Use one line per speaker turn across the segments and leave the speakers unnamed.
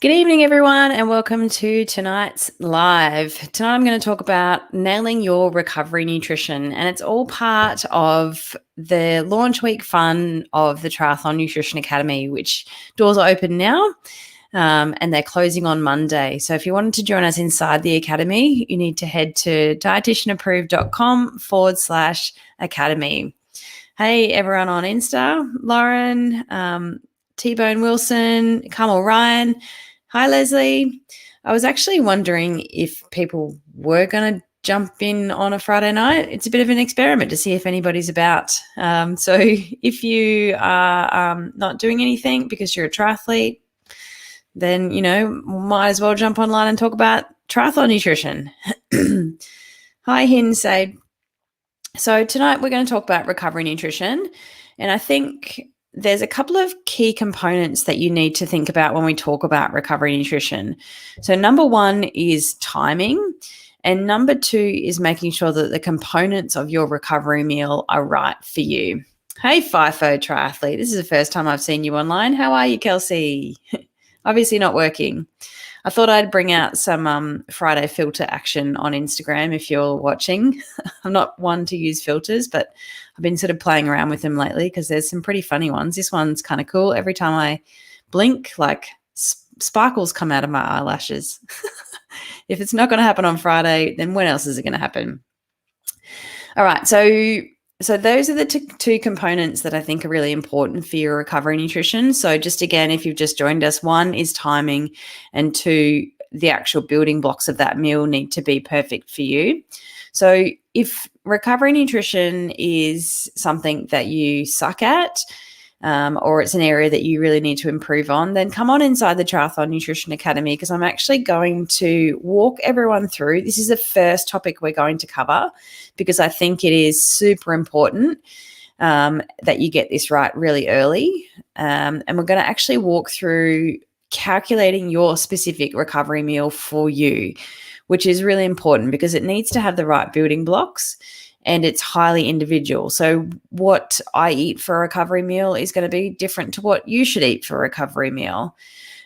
Good evening, everyone, and welcome to tonight's live. Tonight, I'm going to talk about nailing your recovery nutrition, and it's all part of the launch week fun of the Triathlon Nutrition Academy, which doors are open now, and they're closing on Monday. So if you wanted to join us inside the Academy, you need to head to dietitianapproved.com/academy. Hey, everyone on Insta, Lauren, T-Bone Wilson, Carmel Ryan. Hi, Leslie. I was actually wondering if people were going to jump in on a Friday night. It's a bit of an experiment to see if anybody's about. So if you are not doing anything because you're a triathlete, then, might as well jump online and talk about triathlon nutrition. Hi, Hinsay. So tonight we're going to talk about recovery nutrition. And I think there's a couple of key components that you need to think about when we talk about recovery nutrition. So number one is timing. And number two is making sure that the components of your recovery meal are right for you. Hey, FIFO Triathlete. This is the first time I've seen you online. How are you, Kelsey? Obviously not working. I thought I'd bring out some Friday filter action on Instagram if you're watching. I'm not one to use filters, but I've been sort of playing around with them lately because there's some pretty funny ones. This one's kind of cool. Every time I blink, like sparkles come out of my eyelashes. If it's not going to happen on Friday, then when else is it going to happen? All right, so those are the two components that I think are really important for your recovery nutrition. So just again, if you've just joined us, one is timing, and two, the actual building blocks of that meal need to be perfect for you. So if recovery nutrition is something that you suck at, or it's an area that you really need to improve on, then come on inside the Triathlon Nutrition Academy, because I'm actually going to walk everyone through. This is the first topic we're going to cover because I think it is super important that you get this right really early. And we're going to actually walk through calculating your specific recovery meal for you, which is really important because it needs to have the right building blocks. And it's highly individual. So what I eat for a recovery meal is going to be different to what you should eat for a recovery meal.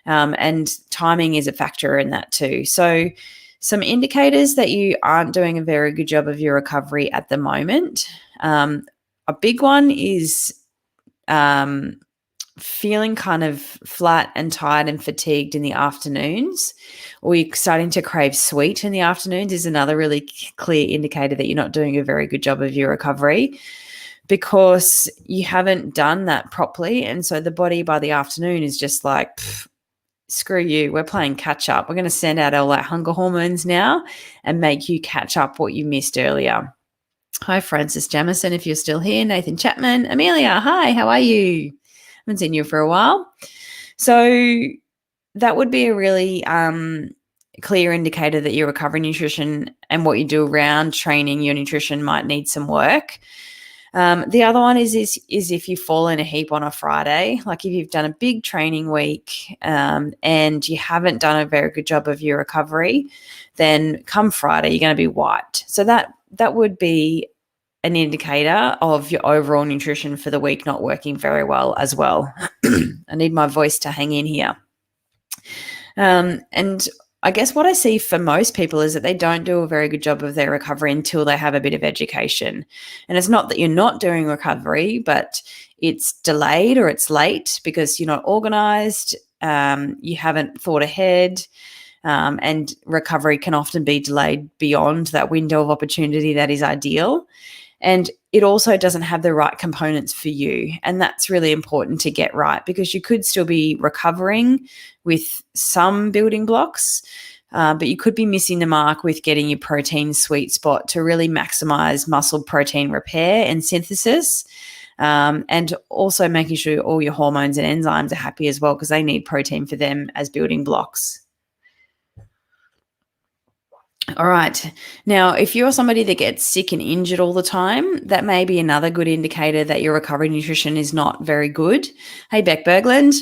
And timing is a factor in that too. So some indicators that you aren't doing a very good job of your recovery at the moment. A big one is feeling kind of flat and tired and fatigued in the afternoons, or you're starting to crave sweet in the afternoons is another really clear indicator that you're not doing a very good job of your recovery because you haven't done that properly. And so the body by the afternoon is just like, screw you, we're playing catch up. We're going to send out all that hunger hormones now and make you catch up what you missed earlier. Hi, Francis Jamison, if you're still here. Nathan Chapman. Amelia, hi, how are you? Haven't seen you for a while. So that would be a really clear indicator that your recovery nutrition and what you do around training your nutrition might need some work. The other one is if you fall in a heap on a Friday, like if you've done a big training week and you haven't done a very good job of your recovery, then come Friday, you're going to be wiped. So that would be an indicator of your overall nutrition for the week not working very well as well. I need my voice to hang in here. And I guess what I see for most people is that they don't do a very good job of their recovery until they have a bit of education. And it's not that you're not doing recovery, but it's delayed or it's late because you're not organized, you haven't thought ahead, and recovery can often be delayed beyond that window of opportunity that is ideal. And it also doesn't have the right components for you. And that's really important to get right because you could still be recovering with some building blocks, but you could be missing the mark with getting your protein sweet spot to really maximize muscle protein repair and synthesis, and also making sure all your hormones and enzymes are happy as well because they need protein for them as building blocks. All right. Now, if you're somebody that gets sick and injured all the time, that may be another good indicator that your recovery nutrition is not very good. Hey, Beck Bergland,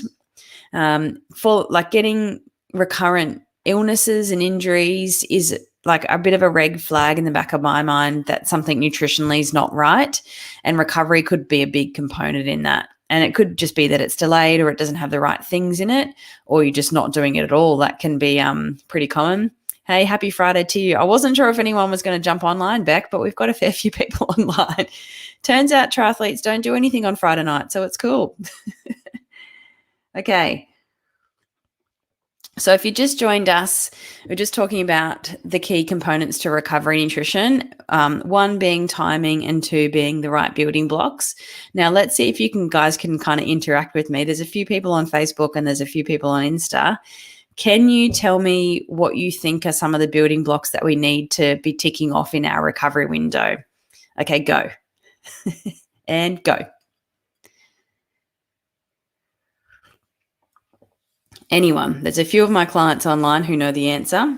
for like getting recurrent illnesses and injuries is like a bit of a red flag in the back of my mind that something nutritionally is not right, and recovery could be a big component in that. And it could just be that it's delayed or it doesn't have the right things in it, or you're just not doing it at all. That can be pretty common. Hey, happy Friday to you. I wasn't sure if anyone was going to jump online, Beck, but we've got a fair few people online. Turns out triathletes don't do anything on Friday night, so it's cool. Okay. So if you just joined us, we're just talking about the key components to recovery nutrition, one being timing and two being the right building blocks. Now, let's see if you guys can kind of interact with me. There's a few people on Facebook and there's a few people on Insta. Can you tell me what you think are some of the building blocks that we need to be ticking off in our recovery window? Okay, go. And go. Anyone? There's a few of my clients online who know the answer.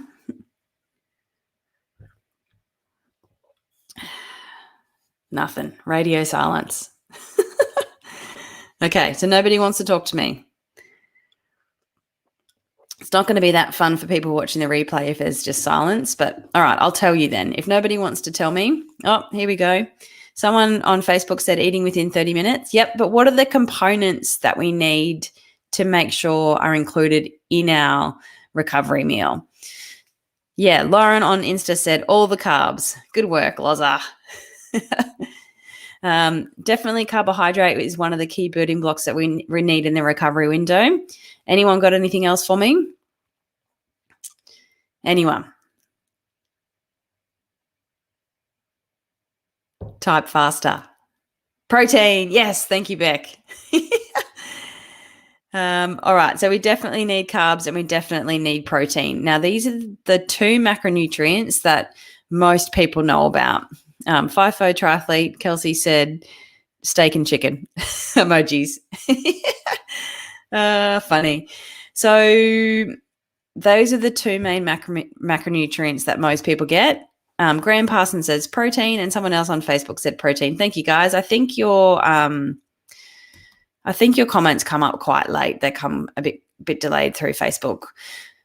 Nothing. Radio silence. Okay, so nobody wants to talk to me. It's not going to be that fun for people watching the replay if there's just silence, but all right, I'll tell you then. If nobody wants to tell me, oh, here we go. Someone on Facebook said eating within 30 minutes. Yep, but what are the components that we need to make sure are included in our recovery meal? Yeah, Lauren on Insta said all the carbs. Good work, Loza. Definitely carbohydrate is one of the key building blocks that we need in the recovery window. Anyone got anything else for me? Anyone? Type faster. Protein. Yes. Thank you, Beck. All right. So we definitely need carbs and we definitely need protein. Now, these are the two macronutrients that most people know about. FIFO triathlete, Kelsey said steak and chicken emojis. Funny. So those are the two main macronutrients that most people get. Graham Parsons says protein, and someone else on Facebook said protein. Thank you, guys. I think your comments come up quite late. They come a bit delayed through Facebook.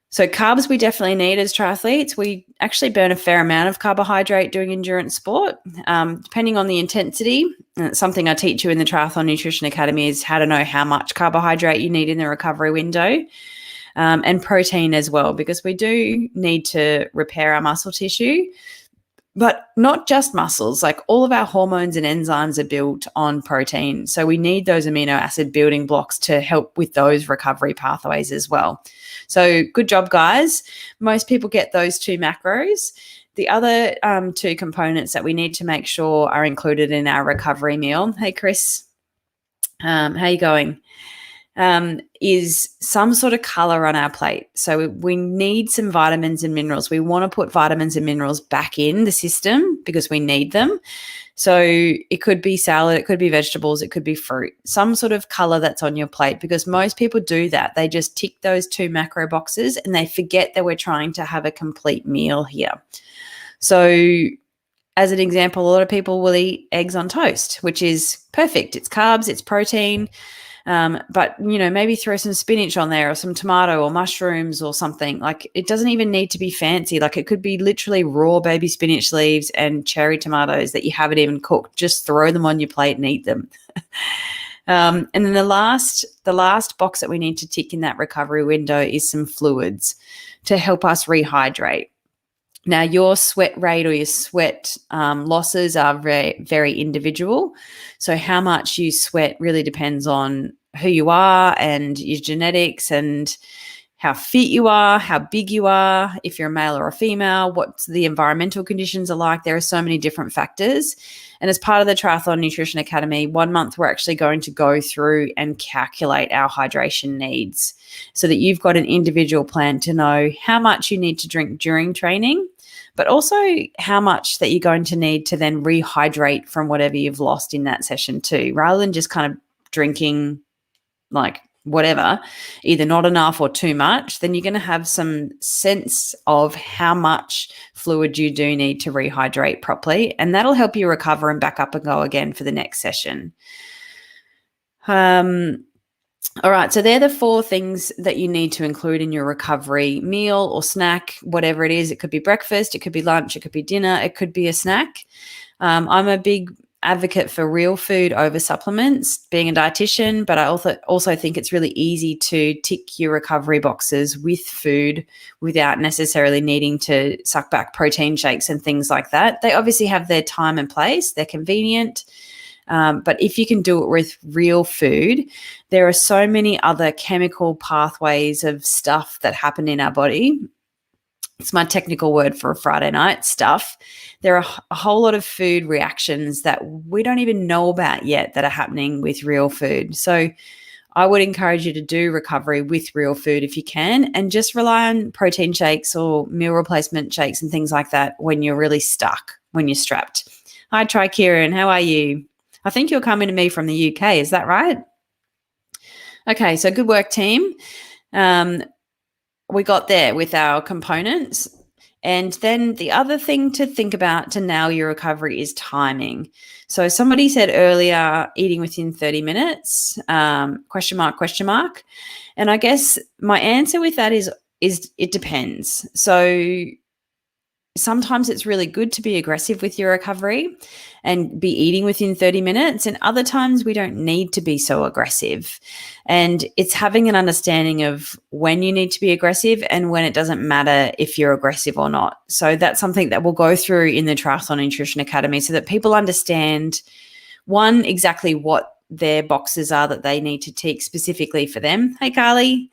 So carbs we definitely need as triathletes. We actually burn a fair amount of carbohydrate doing endurance sport, depending on the intensity. And it's something I teach you in the Triathlon Nutrition Academy is how to know how much carbohydrate you need in the recovery window, and protein as well, because we do need to repair our muscle tissue. But not just muscles, like all of our hormones and enzymes are built on protein. So we need those amino acid building blocks to help with those recovery pathways as well. So good job, guys. Most people get those two macros. The other two components that we need to make sure are included in our recovery meal. Hey, Chris, how you going? Is some sort of color on our plate. So we need some vitamins and minerals. We want to put vitamins and minerals back in the system because we need them. So it could be salad, it could be vegetables, it could be fruit, some sort of color that's on your plate, because most people do that. They just tick those two macro boxes and they forget that we're trying to have a complete meal here. So as an example, a lot of people will eat eggs on toast, which is perfect. It's carbs, it's protein. But, maybe throw some spinach on there or some tomato or mushrooms or something. Like it doesn't even need to be fancy. Like it could be literally raw baby spinach leaves and cherry tomatoes that you haven't even cooked. Just throw them on your plate and eat them. And then the last box that we need to tick in that recovery window is some fluids to help us rehydrate. Now, your sweat rate or your sweat losses are very, very individual. So how much you sweat really depends on who you are and your genetics and how fit you are, how big you are, if you're a male or a female, what the environmental conditions are like. There are so many different factors. And as part of the Triathlon Nutrition Academy, 1 month we're actually going to go through and calculate our hydration needs so that you've got an individual plan to know how much you need to drink during training, but also how much that you're going to need to then rehydrate from whatever you've lost in that session too, rather than just kind of drinking like whatever, either not enough or too much. Then you're going to have some sense of how much fluid you do need to rehydrate properly, and that'll help you recover and back up and go again for the next session. All right, so they're the 4 things that you need to include in your recovery meal or snack, whatever it is. It could be breakfast, it could be lunch, it could be dinner, it could be a snack. I'm a big advocate for real food over supplements, being a dietitian, but I also think it's really easy to tick your recovery boxes with food without necessarily needing to suck back protein shakes and things like that. They obviously have their time and place. They're convenient. But if you can do it with real food, there are so many other chemical pathways of stuff that happen in our body. It's my technical word for a Friday night, stuff. There are a whole lot of food reactions that we don't even know about yet that are happening with real food. So I would encourage you to do recovery with real food if you can, and just rely on protein shakes or meal replacement shakes and things like that when you're really stuck, when you're strapped. Hi, Kieran. How are you? I think you're coming to me from the UK. Is that right? Okay, so good work, team. We got there with our components. And then the other thing to think about to nail your recovery is timing. So somebody said earlier, eating within 30 minutes, question mark. And I guess my answer with that is it depends. So sometimes it's really good to be aggressive with your recovery and be eating within 30 minutes. And other times we don't need to be so aggressive. And it's having an understanding of when you need to be aggressive and when it doesn't matter if you're aggressive or not. So that's something that we'll go through in the Triathlon Nutrition Academy so that people understand, one, exactly what their boxes are that they need to tick specifically for them. Hey, Carly.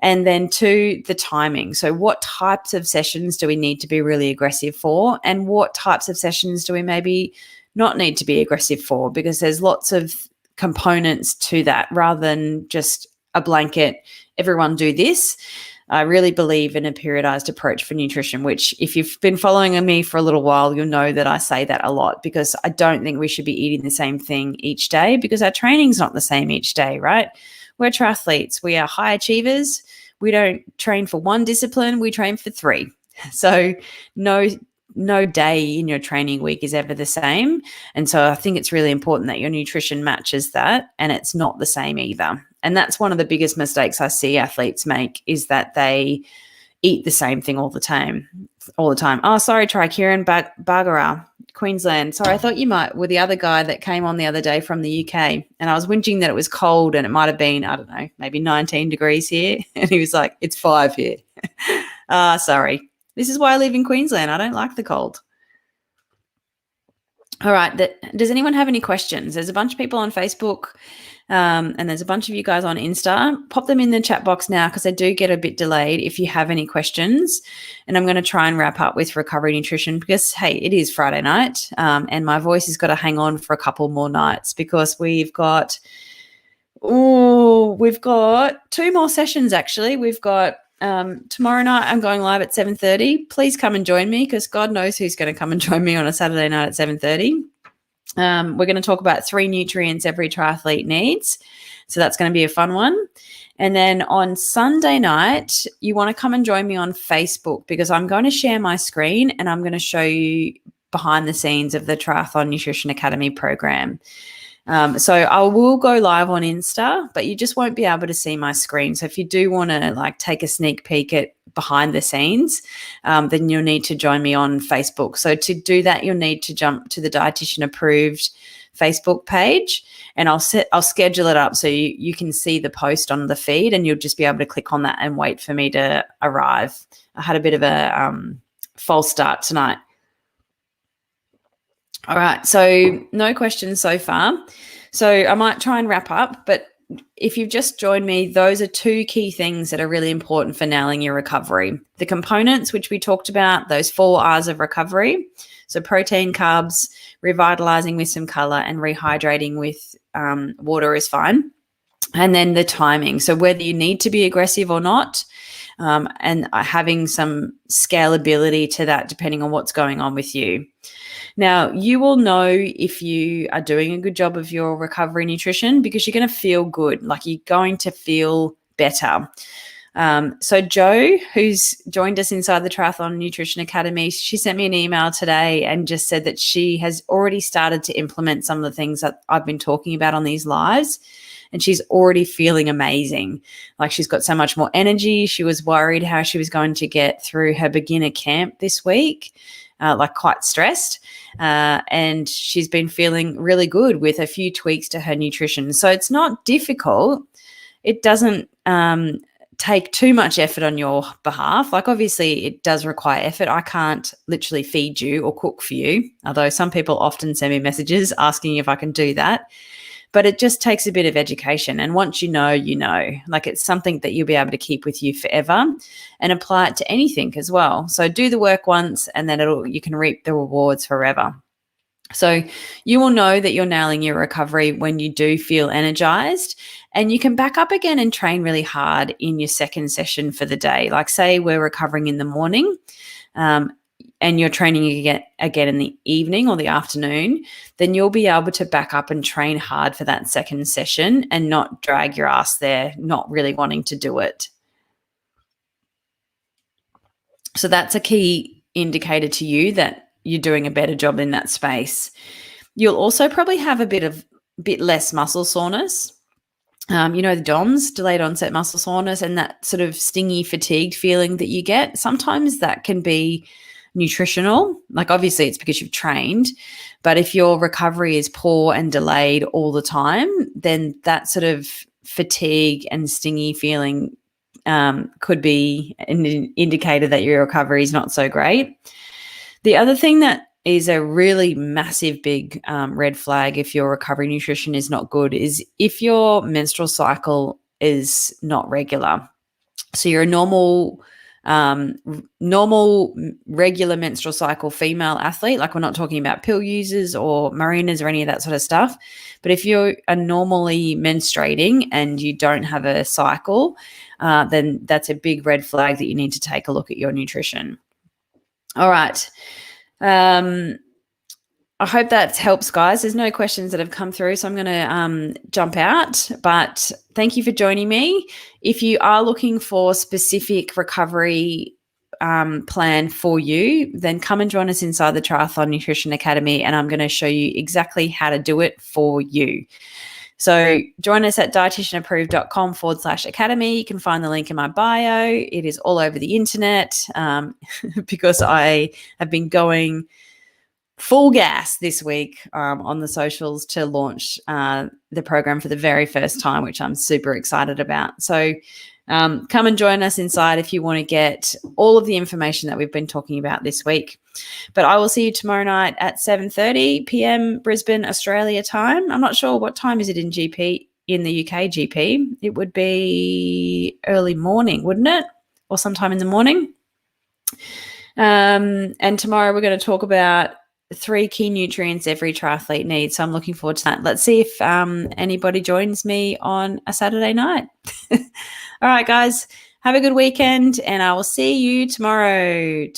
And then two, the timing. So what types of sessions do we need to be really aggressive for? And what types of sessions do we maybe not need to be aggressive for? Because there's lots of components to that rather than just a blanket, everyone do this. I really believe in a periodized approach for nutrition, which if you've been following me for a little while, you'll know that I say that a lot, because I don't think we should be eating the same thing each day, because our training's not the same each day, right? We're triathletes. We are high achievers. We don't train for one discipline. We train for three. So no day in your training week is ever the same. And so I think it's really important that your nutrition matches that, and it's not the same either. And that's one of the biggest mistakes I see athletes make, is that they eat the same thing all the time. Oh, sorry, Kieran, Bargara, Queensland. Sorry, I thought you were the other guy that came on the other day from the UK, and I was whinging that it was cold and it might have been, I don't know, maybe 19 degrees here. And he was like, it's 5 here. Sorry. This is why I live in Queensland. I don't like the cold. All right. Does anyone have any questions? There's a bunch of people on Facebook, and there's a bunch of you guys on Insta. Pop them in the chat box now, because I do get a bit delayed if you have any questions. And I'm going to try and wrap up with recovery nutrition, because, hey, it is Friday night, and my voice has got to hang on for a couple more nights, because we've got 2 more sessions, actually. We've got tomorrow night I'm going live at 7:30. Please come and join me, because God knows who's going to come and join me on a Saturday night at 7:30. We're going to talk about 3 nutrients every triathlete needs. So that's going to be a fun one. And then on Sunday night, you want to come and join me on Facebook, because I'm going to share my screen and I'm going to show you behind the scenes of the Triathlon Nutrition Academy program. So I will go live on Insta, but you just won't be able to see my screen. So if you do want to take a sneak peek at behind the scenes, then you'll need to join me on Facebook. So to do that, you'll need to jump to the dietitian approved Facebook page, and I'll schedule it up so you can see the post on the feed, and you'll just be able to click on that and wait for me to arrive. I had a bit of a false start tonight. All right, so no questions so far. So I might try and wrap up, but if you've just joined me, those are 2 key things that are really important for nailing your recovery. The components, which we talked about, those 4 R's of recovery. So protein, carbs, revitalizing with some color, and rehydrating with water is fine. And then the timing. So whether you need to be aggressive or not, and having some scalability to that depending on what's going on with you. Now, you will know if you are doing a good job of your recovery nutrition, because you're going to feel good, you're going to feel better. So Jo, who's joined us inside the Triathlon Nutrition Academy, she sent me an email today and just said that she has already started to implement some of the things that I've been talking about on these lives. And she's already feeling amazing. She's got so much more energy. She was worried how she was going to get through her beginner camp this week. like quite stressed, and she's been feeling really good with a few tweaks to her nutrition. So it's not difficult. It doesn't take too much effort on your behalf. Like, obviously it does require effort. I can't literally feed you or cook for you, although some people often send me messages asking if I can do that. But it just takes a bit of education. And once you know, like, it's something that you'll be able to keep with you forever and apply it to anything as well. So do the work once, and then you can reap the rewards forever. So you will know that you're nailing your recovery when you do feel energized, and you can back up again and train really hard in your second session for the day. Like, say we're recovering in the morning, and you're training again in the evening or the afternoon, then you'll be able to back up and train hard for that second session and not drag your ass there, not really wanting to do it. So that's a key indicator to you that you're doing a better job in that space. You'll also probably have a bit less muscle soreness. The DOMS, delayed onset muscle soreness, and that sort of stingy, fatigued feeling that you get. Sometimes that can be nutritional. Like, obviously it's because you've trained, but if your recovery is poor and delayed all the time, then that sort of fatigue and stingy feeling could be an indicator that your recovery is not so great. The other thing that is a really massive big red flag if your recovery nutrition is not good is if your menstrual cycle is not regular. So you're a normal regular menstrual cycle female athlete, like, we're not talking about pill users or marinas or any of that sort of stuff. But if you are normally menstruating and you don't have a cycle, then that's a big red flag that you need to take a look at your nutrition. All right. I hope that helps, guys. There's no questions that have come through, so I'm going to jump out. But thank you for joining me. If you are looking for specific recovery plan for you, then come and join us inside the Triathlon Nutrition Academy, and I'm going to show you exactly how to do it for you. So join us at dietitianapproved.com/academy. You can find the link in my bio. It is all over the internet because I have been going full gas this week on the socials to launch the program for the very first time, which I'm super excited about. So come and join us inside if you want to get all of the information that we've been talking about this week. But I will see you tomorrow night at 7:30 p.m. Brisbane, Australia time. I'm not sure what time is it in GP, in the UK GP. It would be early morning, wouldn't it? Or sometime in the morning. And tomorrow we're going to talk about 3 key nutrients every triathlete needs. So I'm looking forward to that. Let's see if anybody joins me on a Saturday night. All right, guys, have a good weekend, and I will see you tomorrow.